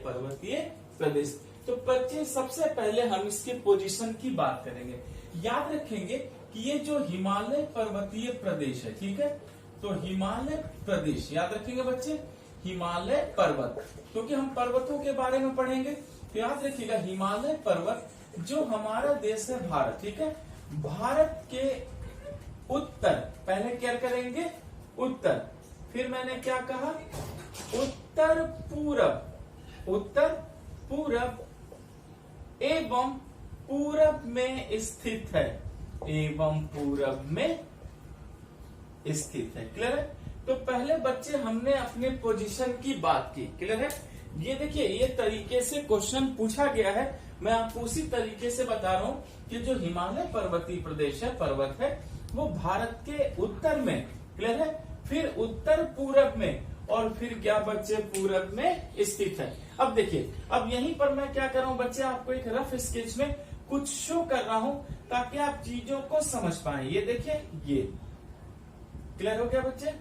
पर्वतीय प्रदेश। तो बच्चे सबसे पहले हम इसके पोजीशन की बात करेंगे। याद रखेंगे कि ये जो हिमालय पर्वतीय प्रदेश है, ठीक है, तो हिमालय प्रदेश याद रखेंगे बच्चे, हिमालय पर्वत, क्योंकि हम पर्वतों के बारे में पढ़ेंगे। तो याद रखिएगा हिमालय पर्वत जो हमारा देश है भारत, ठीक है, भारत के उत्तर, पहले क्या करेंगे उत्तर, फिर मैंने क्या कहा उत्तर पूरब, उत्तर पूरब एवं पूरब में स्थित है, एवं पूरब में स्थित है। क्लियर है? तो पहले बच्चे हमने अपने पोजीशन की बात की। क्लियर है? ये देखिए ये तरीके से क्वेश्चन पूछा गया है, मैं आपको उसी तरीके से बता रहा हूँ कि जो हिमालय पर्वतीय प्रदेश है, पर्वत है, वो भारत के उत्तर में, क्लियर है, फिर उत्तर पूरब में और फिर क्या बच्चे पूरब में स्थित है। अब देखिए, अब यहीं पर मैं क्या कर रहा हूँ बच्चे, आपको एक रफ स्केच में कुछ शो कर रहा हूँ ताकि आप चीजों को समझ पाए। ये देखिए, ये क्लियर हो गया बच्चे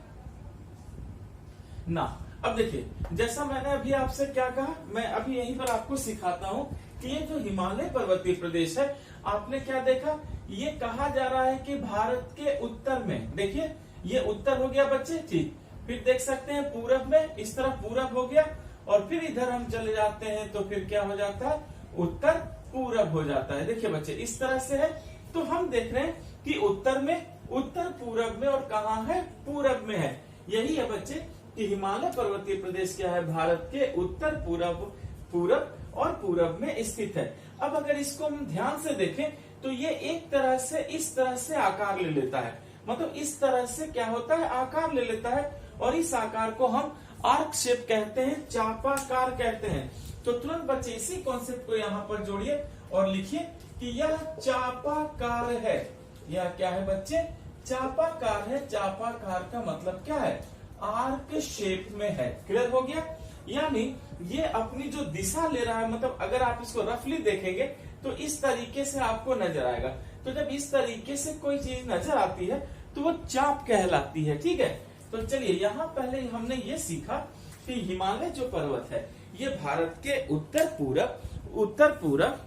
ना? अब देखिए, जैसा मैंने अभी आपसे क्या कहा, मैं अभी यहीं पर आपको सिखाता हूँ कि ये जो हिमालय पर्वतीय प्रदेश है, आपने क्या देखा, ये कहा जा रहा है कि भारत के उत्तर में, देखिए ये उत्तर हो गया बच्चे, ठीक, फिर देख सकते हैं पूरब में, इस तरफ पूरब हो गया, और फिर इधर हम चले जाते हैं तो फिर क्या हो जाता है, उत्तर पूरब हो जाता है। देखिए बच्चे इस तरह से है, तो हम देख रहे हैं कि उत्तर में, उत्तर पूरब में, और कहाँ है, पूरब में है। यही है बच्चे कि हिमालय पर्वतीय प्रदेश क्या है, भारत के उत्तर पूरब, पूरब और पूरब में स्थित है। अब अगर इसको हम ध्यान से देखें तो ये एक तरह से इस तरह से आकार ले लेता है, मतलब इस तरह से क्या होता है, आकार ले लेता है, और इस आकार को हम आर्क शेप कहते हैं, चापाकार कहते हैं। तो तुरंत बच्चे इसी कॉन्सेप्ट को यहाँ पर जोड़िए और लिखिए कि यह चापाकार है। यह क्या है बच्चे, चापाकार है। चापाकार का मतलब क्या है, आर्क शेप में है। क्लियर हो गया? यानी ये अपनी जो दिशा ले रहा है, मतलब अगर आप इसको रफली देखेंगे तो इस तरीके से आपको नजर आएगा। तो जब इस तरीके से कोई चीज नजर आती है तो वो चाप कहलाती है। ठीक है, तो चलिए यहाँ पहले हमने ये सीखा कि हिमालय जो पर्वत है ये भारत के उत्तर पूरब, उत्तर पूरब,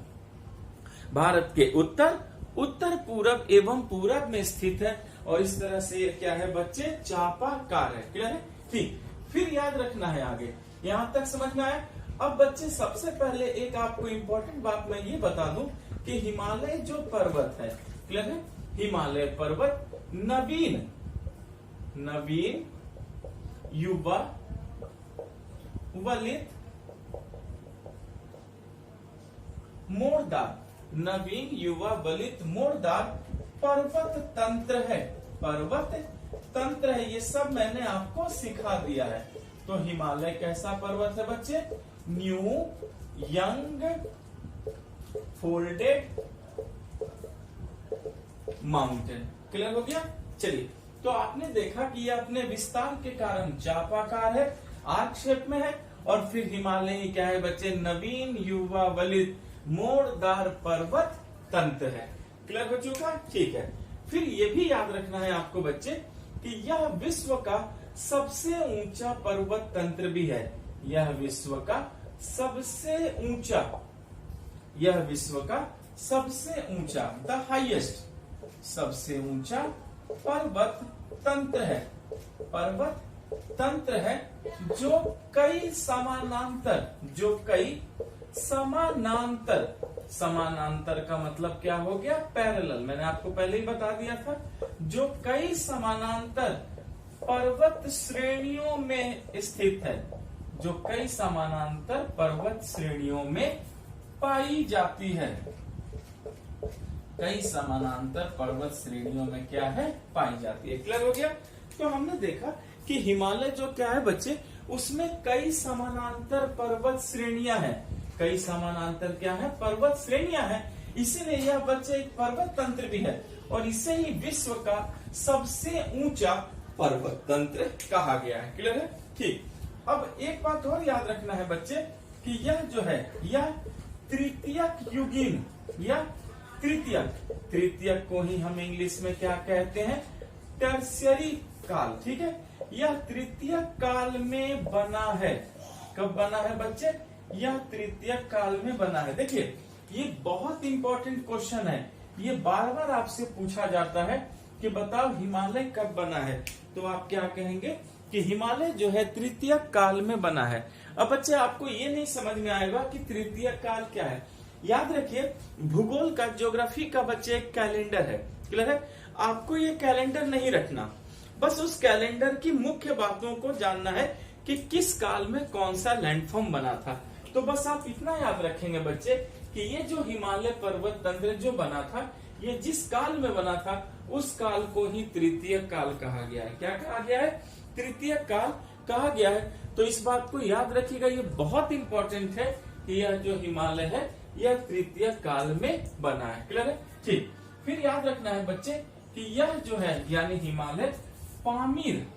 भारत के उत्तर, उत्तर पूरब एवं पूरब में स्थित है, और इस तरह से क्या है बच्चे, चापाकार है। क्लियर है? ठीक, फिर याद रखना है आगे, यहाँ तक समझ में आया? अब बच्चे सबसे पहले एक आपको इम्पोर्टेंट बात मैं ये बता दूं कि हिमालय जो पर्वत है, क्लियर है, हिमालय पर्वत नवीन, नवीन युवा वलित मोड़दार, नवीन युवा वलित मोड़दार पर्वत तंत्र है। पर्वत तंत्र है, ये सब मैंने आपको सिखा दिया है। तो हिमालय कैसा पर्वत है बच्चे, new young folded mountain. Clear हो गया? चलिए, तो आपने देखा कि ये अपने विस्तार के कारण चापाकार है, आर्क शेप में है, और फिर हिमालय क्या है बच्चे, नवीन युवा वलित मोड़दार पर्वत तंत्र है। क्लियर हो चुका? ठीक है, फिर ये भी याद रखना है आपको बच्चे कि यह विश्व का सबसे ऊंचा पर्वत तंत्र भी है। यह विश्व का सबसे ऊंचा, यह विश्व का सबसे ऊंचा, द हाईएस्ट, सबसे ऊंचा पर्वत तंत्र है। पर्वत तंत्र है जो कई समानांतर, जो कई समानांतर, समानांतर का मतलब क्या हो गया, पैरेलल, मैंने आपको पहले ही बता दिया था, जो कई समानांतर पर्वत श्रेणियों में स्थित है, जो कई समानांतर पर्वत श्रेणियों में पाई जाती है। कई समानांतर पर्वत श्रेणियों में क्या है, पाई जाती है। क्लियर हो गया? तो हमने देखा कि हिमालय जो क्या है बच्चे, उसमें कई समानांतर पर्वत श्रेणियां हैं। कई समानांतर क्या है, पर्वत श्रेणियां हैं, इसीलिए यह बच्चे एक पर्वत तंत्र भी है, और इसे ही विश्व का सबसे ऊंचा पर्वत तंत्र कहा गया है। क्लियर है? ठीक, अब एक बात और याद रखना है बच्चे कि यह जो है, यह तृतीयक युगीन, या तृतीयक, तृतीयक को ही हम इंग्लिश में क्या कहते हैं, टर्शियरी काल। ठीक है, यह तृतीयक काल में बना है। कब बना है बच्चे, या तृतीय काल में बना है? देखिए ये बहुत इंपॉर्टेंट क्वेश्चन है, ये बार बार आपसे पूछा जाता है कि बताओ हिमालय कब बना है, तो आप क्या कहेंगे कि हिमालय जो है तृतीय काल में बना है। अब बच्चे आपको ये नहीं समझ में आएगा कि तृतीय काल क्या है। याद रखिए भूगोल का, ज्योग्राफी का बच्चे एक कैलेंडर है, क्लियर है? आपको ये कैलेंडर नहीं रखना, बस उस कैलेंडर की मुख्य बातों को जानना है कि किस काल में कौन सा लैंडफॉर्म बना था। तो बस आप इतना याद रखेंगे बच्चे कि ये जो हिमालय पर्वत तंत्र जो बना था, ये जिस काल में बना था उस काल को ही तृतीय काल कहा गया है। क्या कहा गया है? तृतीय काल कहा गया है। तो इस बात को याद रखिएगा, ये बहुत इंपॉर्टेंट है कि यह जो हिमालय है यह तृतीय काल में बना है, क्लियर है? ठीक, फिर याद रखना है बच्चे कि यह जो है यानी हिमालय पामीर,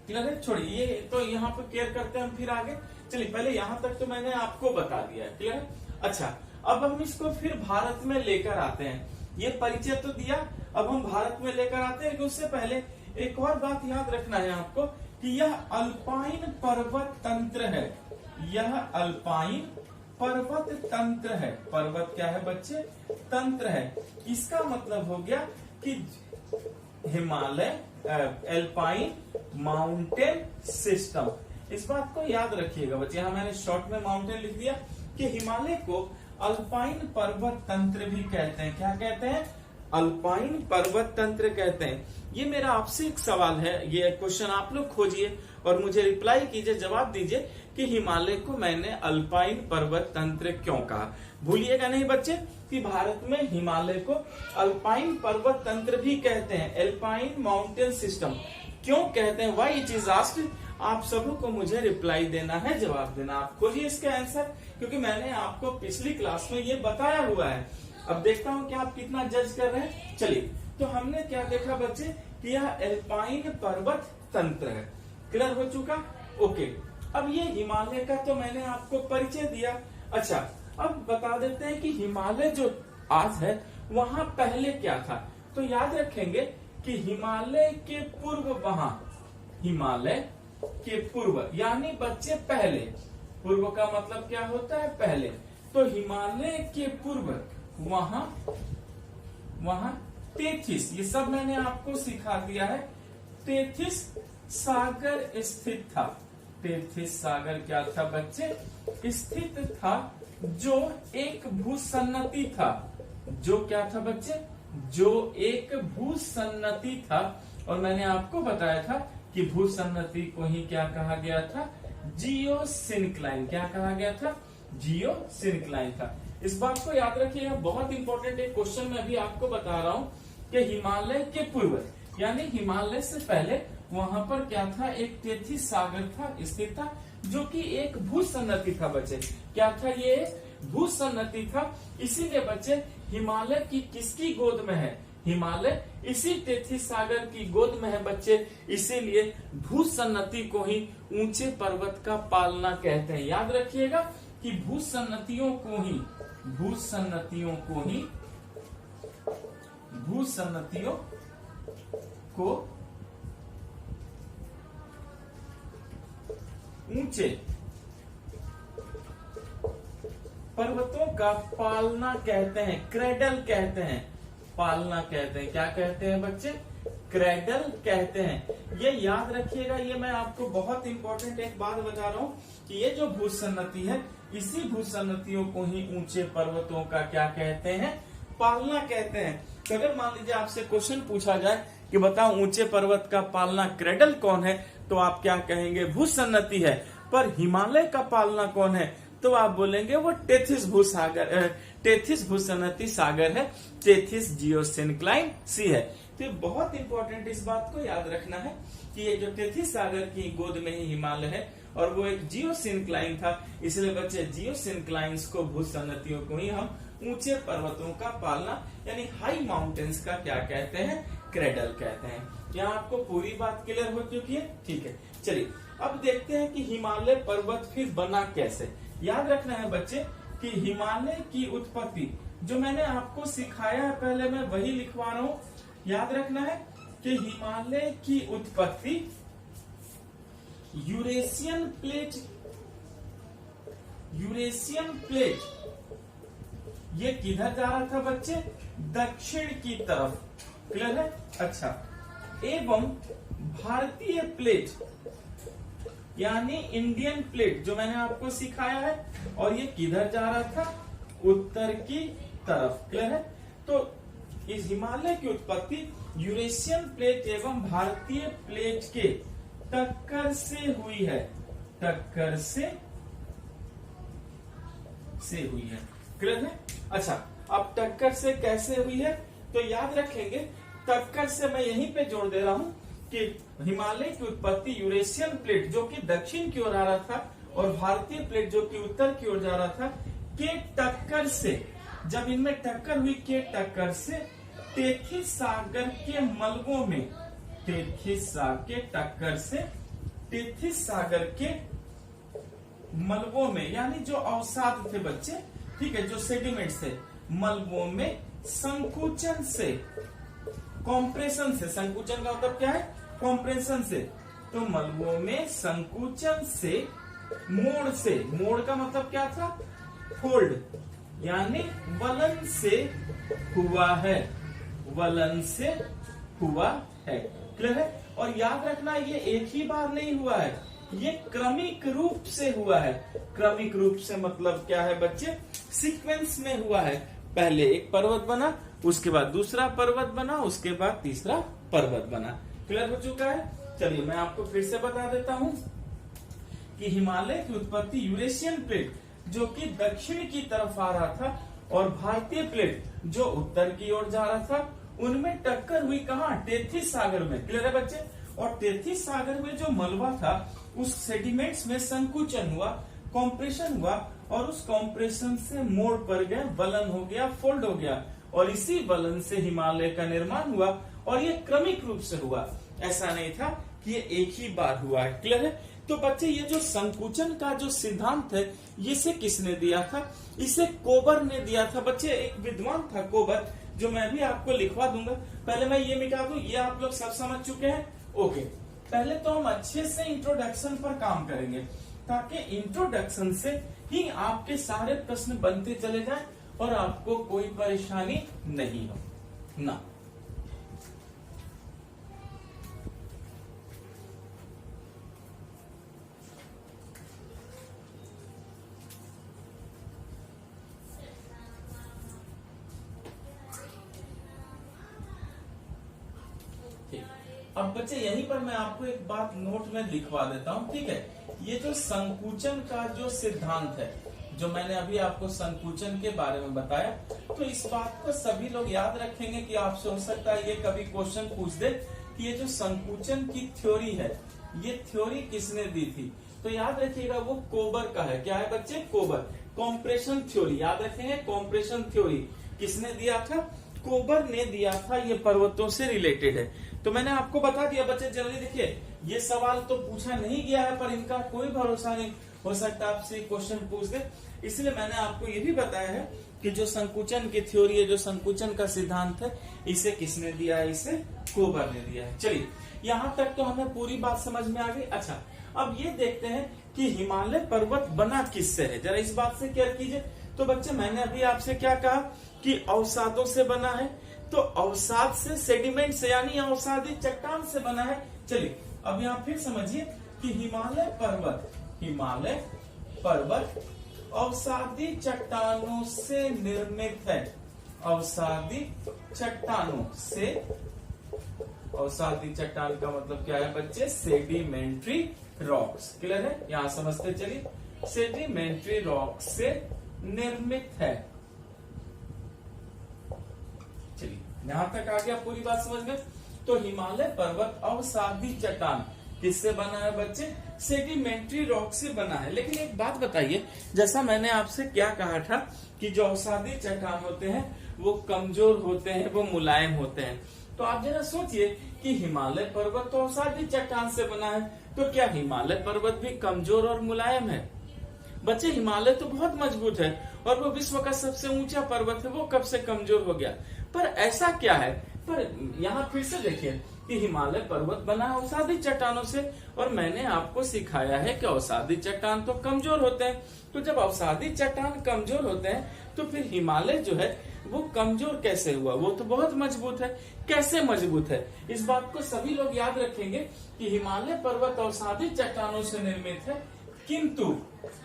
क्लियर है? छोड़िए ये तो यहाँ पे केयर करते हैं हम फिर आगे। चलिए पहले यहाँ तक तो मैंने आपको बता दिया है, क्लियर है? अच्छा अब हम इसको फिर भारत में लेकर आते हैं। ये परिचय तो दिया, अब हम भारत में लेकर आते हैं। उससे पहले एक और बात याद रखना है आपको कि यह अल्पाइन पर्वत तंत्र है। यह अल्पाइन पर्वत तंत्र है। पर्वत क्या है बच्चे? तंत्र है। इसका मतलब हो गया कि हिमालय अल्पाइन माउंटेन सिस्टम। इस बात को याद रखिएगा बच्चे, यहां मैंने शॉर्ट में माउंटेन लिख दिया कि हिमालय को अल्पाइन पर्वत तंत्र भी कहते हैं। क्या कहते हैं? अल्पाइन पर्वत तंत्र कहते हैं। ये मेरा आपसे एक सवाल है, ये क्वेश्चन आप लोग खोजिए और मुझे रिप्लाई कीजिए, जवाब दीजिए कि हिमालय को मैंने अल्पाइन पर्वत तंत्र क्यों कहा। भूलिएगा नहीं बच्चे कि भारत में हिमालय को अल्पाइन पर्वत तंत्र भी कहते हैं, अल्पाइन माउंटेन सिस्टम क्यों कहते हैं, व्हाई इट इज आस्क्ड। आप सबों को मुझे रिप्लाई देना है, जवाब देना। आप खोजिए इसका आंसर, क्योंकि मैंने आपको पिछली क्लास में ये बताया हुआ है। अब देखता हूँ कि आप कितना जज कर रहे हैं। चलिए तो हमने क्या देखा बच्चे कि यह अल्पाइन पर्वत तंत्र है, क्लियर हो चुका? ओके, अब ये हिमालय का तो मैंने आपको परिचय दिया। अच्छा अब बता देते हैं कि हिमालय जो आज है वहां पहले क्या था। तो याद रखेंगे कि हिमालय के पूर्व वहां, हिमालय के पूर्व यानी बच्चे पहले, पूर्व का मतलब क्या होता है? पहले। तो हिमालय के पूर्व वहां तेथिस, ये सब मैंने आपको सिखा दिया है। तेथिस सागर स्थित था। तेथिस सागर क्या था बच्चे? स्थित था, जो एक भूसन्नति था। जो क्या था बच्चे? जो एक भूसन्नति था। और मैंने आपको बताया था कि भूसन्नति को ही क्या कहा गया था? जियोसिनक्लाइन। क्या कहा गया था? जियोसिनक्लाइन था। इस बात को याद रखिएगा, बहुत इंपॉर्टेंट एक क्वेश्चन में अभी आपको बता रहा हूँ कि हिमालय के पूर्व यानी हिमालय से पहले वहां पर क्या था? एक तेथिस सागर था, स्थित था, जो कि एक भूसन्नति था बच्चे। क्या था? ये भूसन्नति था। इसीलिए बच्चे हिमालय की किसकी गोद में है? हिमालय इसी तेथिस सागर की गोद में है बच्चे। इसीलिए भूसन्नति को ही ऊंचे पर्वत का पालना कहते हैं। याद रखिएगा कि भूसन्नतियों को ऊंचे पर्वतों का पालना कहते हैं, क्रेडल कहते हैं, पालना कहते हैं। क्या कहते हैं बच्चे? क्रेडल कहते हैं। ये याद रखिएगा, ये मैं आपको बहुत इंपॉर्टेंट एक बात बता रहा हूँ कि ये जो भूसन्नति है, इसी भूसन्नतियों को ही ऊंचे पर्वतों का क्या कहते हैं? पालना कहते हैं। तो अगर मान लीजिए आपसे क्वेश्चन पूछा जाए कि बताओ ऊंचे पर्वत का पालना क्रेडल कौन है, तो आप क्या कहेंगे? भूसन्नति है। पर हिमालय का पालना कौन है? तो आप बोलेंगे वो टेथिस भूसन्नति सागर है, टेथिस जियोसिनक्लाइन सी है। तो बहुत इंपॉर्टेंट इस बात को याद रखना है कि ये जो टेथिस सागर की गोद में ही हिमालय है और वो एक जियोसिनक्लाइन था। इसलिए बच्चे जियोसिनक्लाइंस को, भूसन्नतियों को ही हम ऊंचे पर्वतों का पालना यानी हाई माउंटेन्स का क्या कहते हैं? क्रेडल कहते हैं। यहाँ आपको पूरी बात क्लियर हो चुकी है? ठीक है, चलिए अब देखते हैं कि हिमालय पर्वत फिर बना कैसे। याद रखना है बच्चे कि हिमालय की उत्पत्ति जो मैंने आपको सिखाया है, पहले मैं वही लिखवा रहा हूँ। याद रखना है कि हिमालय की उत्पत्ति यूरेशियन प्लेट यूरेशियन प्लेट ये किधर जा रहा था बच्चे? दक्षिण की तरफ। क्लियर है? अच्छा, एवं भारतीय प्लेट यानी इंडियन प्लेट जो मैंने आपको सिखाया है, और ये किधर जा रहा था? उत्तर की तरफ। क्लियर है? तो इस हिमालय की उत्पत्ति यूरेशियन प्लेट एवं भारतीय प्लेट के टक्कर से हुई है। टक्कर से हुई है। क्लियर है? अच्छा, अब टक्कर से कैसे हुई है तो याद रखेंगे, टक्कर से मैं यहीं पे जोड़ दे रहा हूं कि हिमालय की उत्पत्ति यूरेशियन प्लेट जो कि दक्षिण की ओर आ रहा था और भारतीय प्लेट जो कि उत्तर की ओर जा रहा था के टक्कर से, जब इनमें टक्कर हुई के टक्कर से तेथिस सागर के मलबों में, तेथिस सागर के टक्कर से तेथिस सागर के मलबों में, यानी जो अवसाद थे बच्चे, ठीक है, जो सेडिमेंट्स थे, मलबों में संकुचन से, कॉम्प्रेशन से, संकुचन का मतलब क्या है? कॉम्प्रेशन से। तो मलबों में संकुचन से, मोड़ से, मोड़ का मतलब क्या था? फोल्ड, यानी वलन से हुआ है, वलन से हुआ है। क्लियर है? और याद रखना ये एक ही बार नहीं हुआ है, ये क्रमिक रूप से हुआ है। क्रमिक रूप से मतलब क्या है बच्चे? सीक्वेंस में हुआ है। पहले एक पर्वत बना, उसके बाद दूसरा पर्वत बना, उसके बाद तीसरा पर्वत बना। क्लियर हो चुका है? चलिए मैं आपको फिर से बता देता हूं कि हिमालय की उत्पत्ति यूरेशियन प्लेट जो कि दक्षिण की तरफ आ रहा था और भारतीय प्लेट जो उत्तर की ओर जा रहा था, उनमें टक्कर हुई कहां? तेथिस सागर में। क्लियर है बच्चे? और तेथिस सागर में जो मलबा था उस सेडिमेंट्स में संकुचन हुआ, कॉम्प्रेशन हुआ, और उस कॉम्प्रेशन से मोड़ पर गए, वलन हो गया, फोल्ड हो गया, और इसी वलन से हिमालय का निर्माण हुआ। और ये क्रमिक रूप से हुआ, ऐसा नहीं था कि ये एक ही बार हुआ है। क्लियर है? तो बच्चे ये जो संकुचन का जो सिद्धांत है, इसे किसने दिया था? इसे कोबर ने दिया था। बच्चे एक विद्वान था कोबर, जो मैं भी आपको लिखवा दूंगा। पहले मैं ये मिटा दूं, ये आप लोग सब समझ चुके हैं? ओके, पहले तो हम अच्छे से इंट्रोडक्शन पर काम करेंगे, ताकि इंट्रोडक्शन से ही आपके सारे प्रश्न बनते चले जाएं और आपको कोई परेशानी नहीं हो ना। अब बच्चे यहीं पर मैं आपको एक बात नोट में लिखवा देता हूं, ठीक है? ये जो संकुचन का जो सिद्धांत है, जो मैंने अभी आपको संकुचन के बारे में बताया, तो इस बात को सभी लोग याद रखेंगे कि आपसे हो सकता है ये कभी क्वेश्चन पूछ दे कि ये जो संकुचन की थ्योरी है, ये थ्योरी किसने दी थी? तो याद रखिएगा वो कोबर का है। क्या है बच्चे? कोबर। कॉम्प्रेशन थ्योरी, याद रखेंगे, कॉम्प्रेशन थ्योरी किसने दिया था? कोबर ने दिया था। ये पर्वतों से रिलेटेड है। तो मैंने आपको बता दिया बच्चे, जल्दी देखिए, ये सवाल तो पूछा नहीं गया है, पर इनका कोई भरोसा नहीं, हो सकता है आपसे क्वेश्चन पूछ दे, इसलिए मैंने आपको ये भी बताया है कि जो संकुचन की थ्योरी है, जो संकुचन का सिद्धांत है, इसे किसने दिया है? इसे कोबर ने दिया है। चलिए, यहाँ तक तो हमें पूरी बात समझ में आ गई। अच्छा, अब ये देखते हैं कि हिमालय पर्वत बना किससे है, जरा इस बात से केयर कीजिए। तो बच्चे मैंने अभी आपसे क्या कहा कि अवसादों से बना है, तो अवसाद से, सेडिमेंट से, यानी अवसादी चट्टान से बना है। चलिए अब यहाँ फिर समझिए कि हिमालय पर्वत अवसादी चट्टानों से निर्मित है। अवसादी चट्टानों से, अवसादी चट्टान का मतलब क्या है बच्चे? Sedimentary rocks. क्लियर है? यहाँ समझते चलिए, सेडिमेंट्री रॉक से निर्मित है। चलिए यहां तक आ गया, पूरी बात समझ गए। तो हिमालय पर्वत अवसादी चट्टान किससे बना है बच्चे? सेडिमेंट्री रॉक से बना है। लेकिन एक बात बताइए, जैसा मैंने आपसे क्या कहा था कि जो अवसादी चट्टान होते हैं वो कमजोर होते हैं, वो मुलायम होते हैं। तो आप जरा सोचिए कि हिमालय पर्वत तो अवसादी चट्टान से बना है, तो क्या हिमालय पर्वत भी कमजोर और मुलायम है? बच्चे हिमालय तो बहुत मजबूत है और वो विश्व का सबसे ऊंचा पर्वत है, वो कब से कमजोर हो गया? पर ऐसा क्या है? पर यहाँ फिर से देखिए कि हिमालय पर्वत बना है अवसादी चट्टानों से, और मैंने आपको सिखाया है कि अवसादी चट्टान तो कमजोर होते हैं। तो जब अवसादी चट्टान कमजोर होते हैं तो फिर हिमालय जो है वो कमजोर कैसे हुआ? वो तो बहुत मजबूत है। कैसे मजबूत है? इस बात को सभी लोग याद रखेंगे कि हिमालय पर्वत अवसादी चट्टानों से निर्मित है, किंतु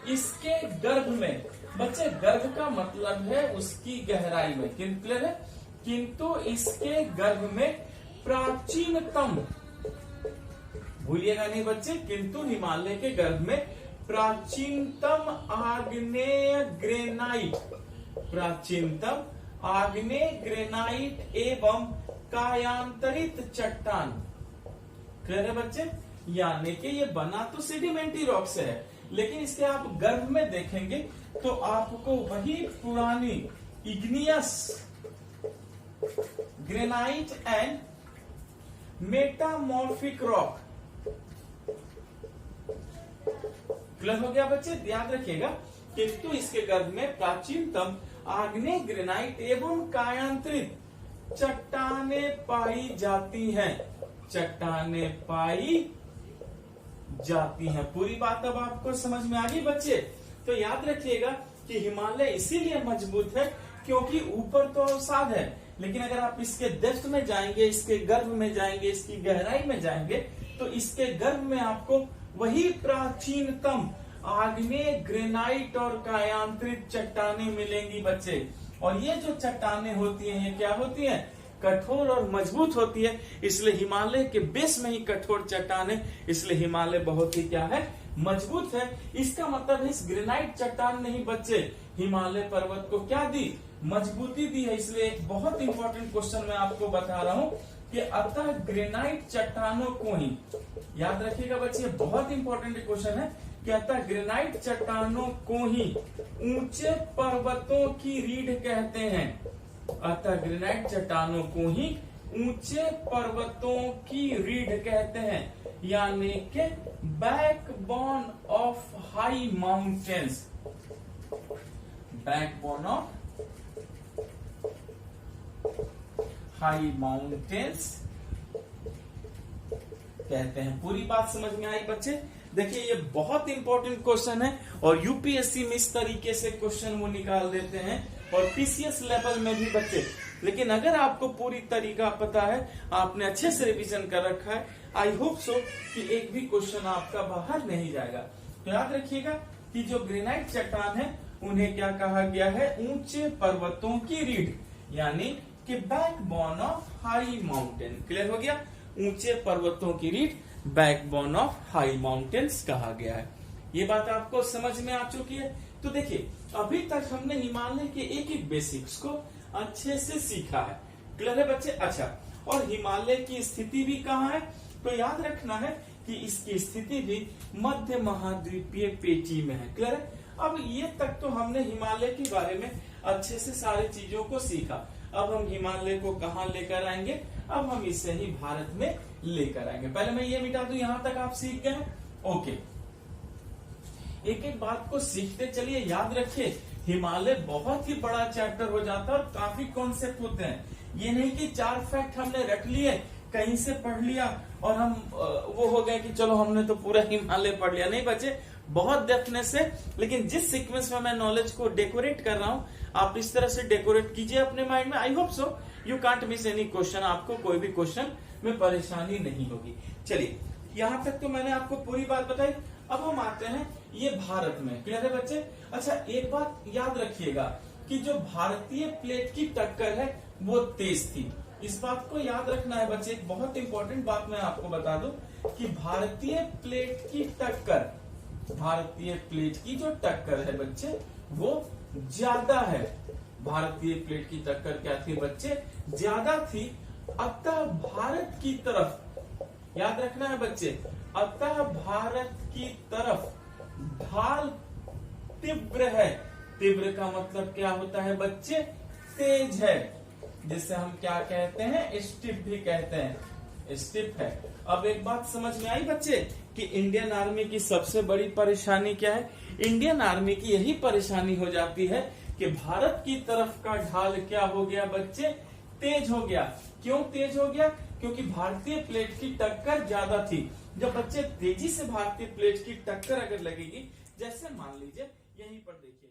इसके गर्भ में, बच्चे गर्भ का मतलब है उसकी गहराई में, क्लियर है? किंतु इसके गर्भ में प्राचीनतम, भूलिएगा नहीं बच्चे, किंतु हिमालय के गर्भ में प्राचीनतम आग्नेय ग्रेनाइट, प्राचीनतम आग्नेय ग्रेनाइट एवं कायांतरित चट्टान, क्लियर है बच्चे? यानी कि ये बना तो सेडिमेंट्री रॉक से है, लेकिन इसके आप गर्भ में देखेंगे तो आपको वही पुरानी igneous granite and metamorphic rock, clear हो गया बच्चे? याद रखिएगा, किंतु इसके गर्भ में प्राचीनतम आग्नेय ग्रेनाइट एवं कायांतरित चट्टानें पाई जाती हैं, चट्टानें पाई जाती हैं। पूरी बात अब आपको समझ में आ गई बच्चे? तो याद रखिएगा कि हिमालय इसीलिए मजबूत है क्योंकि ऊपर तो अवसाद है, लेकिन अगर आप इसके डेप्थ में जाएंगे, इसके गर्भ में जाएंगे, इसकी गहराई में जाएंगे, तो इसके गर्भ में आपको वही प्राचीनतम आग्नेय ग्रेनाइट और कायांतरित चट्टानें मिलेंगी बच्चे। और ये जो चट्टानें होती हैं, ये क्या होती हैं? कठोर और मजबूत होती है, इसलिए हिमालय के बेस में ही कठोर चट्टान है, इसलिए हिमालय बहुत ही क्या है? मजबूत है। इसका मतलब इस ग्रेनाइट चट्टान ने ही बच्चे हिमालय पर्वत को क्या दी? मजबूती दी है। इसलिए एक बहुत इंपॉर्टेंट क्वेश्चन मैं आपको बता रहा हूं कि अतः ग्रेनाइट चट्टानों को ही, याद रखिएगा बच्चे, बहुत इंपॉर्टेंट क्वेश्चन है कि अतः ग्रेनाइट चट्टानों को ही ऊंचे पर्वतों की रीढ़ कहते हैं, अतः ग्रेनाइट चट्टानों को ही ऊंचे पर्वतों की रीढ़ कहते हैं, यानी कि backbone of high mountains, backbone of high mountains कहते हैं। पूरी बात समझ में आई बच्चे? देखिए ये बहुत इंपॉर्टेंट क्वेश्चन है और यूपीएससी में इस तरीके से क्वेश्चन वो निकाल देते हैं और पीसीएस लेवल में भी बच्चे। लेकिन अगर आपको पूरी तरीका पता है, आपने अच्छे से रिवीजन कर रखा है, आई होप सो कि एक भी क्वेश्चन आपका बाहर नहीं जाएगा। तो याद रखिएगा कि जो ग्रेनाइट चट्टान है उन्हें क्या कहा गया है? ऊंचे पर्वतों की रीढ़, यानी कि backbone of high mountain. Clear हो गया? ऊंचे पर्वतों की रीढ़ बैकबोन ऑफ हाई माउंटेन्स कहा गया है। ये बात आपको समझ में आ चुकी है। तो देखिए अभी तक हमने हिमालय के एक एक बेसिक्स को अच्छे से सीखा है। क्लियर है बच्चे? अच्छा, और हिमालय की स्थिति भी कहाँ है? तो याद रखना है कि इसकी स्थिति भी मध्य महाद्वीपीय पेटी में है। क्लियर है? अब ये तक तो हमने हिमालय के बारे में अच्छे से सारी चीजों को सीखा। अब हम हिमालय को कहाँ लेकर आएंगे? अब हम इसे ही भारत में लेकर आएंगे। पहले मैं ये मिटा दूं, यहां तक आप सीख गए? ओके, एक एक बात को सीखते चलिए। याद रखिए हिमालय बहुत ही बड़ा चैप्टर हो जाता है और काफी कॉन्सेप्ट होते हैं। ये नहीं कि 4 फैक्ट हमने रख लिए, कहीं से पढ़ लिया और हम वो हो गए कि चलो हमने तो पूरा हिमालय पढ़ लिया। नहीं बच्चे, बहुत डेप्थनेस है, लेकिन जिस सीक्वेंस में मैं नॉलेज को डेकोरेट कर रहा हूं, आप इस तरह से डेकोरेट कीजिए अपने माइंड में। I hope so you can't miss any question, आपको कोई भी क्वेश्चन में परेशानी नहीं होगी। चलिए यहाँ तक तो मैंने आपको पूरी बात बताई। अब हम आते हैं ये भारत में। क्लियर है बच्चे? अच्छा, एक बात याद रखिएगा कि जो भारतीय प्लेट की टक्कर है वो तेज थी। इस बात को याद रखना है बच्चे। एक बहुत इंपॉर्टेंट बात मैं आपको बता दूं कि भारतीय प्लेट की टक्कर, भारतीय प्लेट की जो टक्कर है बच्चे वो ज्यादा है। भारतीय प्लेट की टक्कर क्या थी बच्चे? ज्यादा थी। अतः भारत की तरफ, याद रखना है बच्चे, अतः भारत की तरफ ढाल तीव्र है। तीव्र का मतलब क्या होता है बच्चे? तेज है, जिसे हम क्या कहते हैं? स्टिफ भी कहते हैं, स्टिफ है। अब एक बात समझ में आई बच्चे कि इंडियन आर्मी की सबसे बड़ी परेशानी क्या है? इंडियन आर्मी की यही परेशानी हो जाती है कि भारत की तरफ का ढाल क्या हो गया बच्चे? तेज हो गया। क्यों तेज हो गया? क्योंकि भारतीय प्लेट की टक्कर ज्यादा थी। जब बच्चे तेजी से भारतीय प्लेट की टक्कर अगर लगेगी, जैसे मान लीजिए यहीं पर देखिए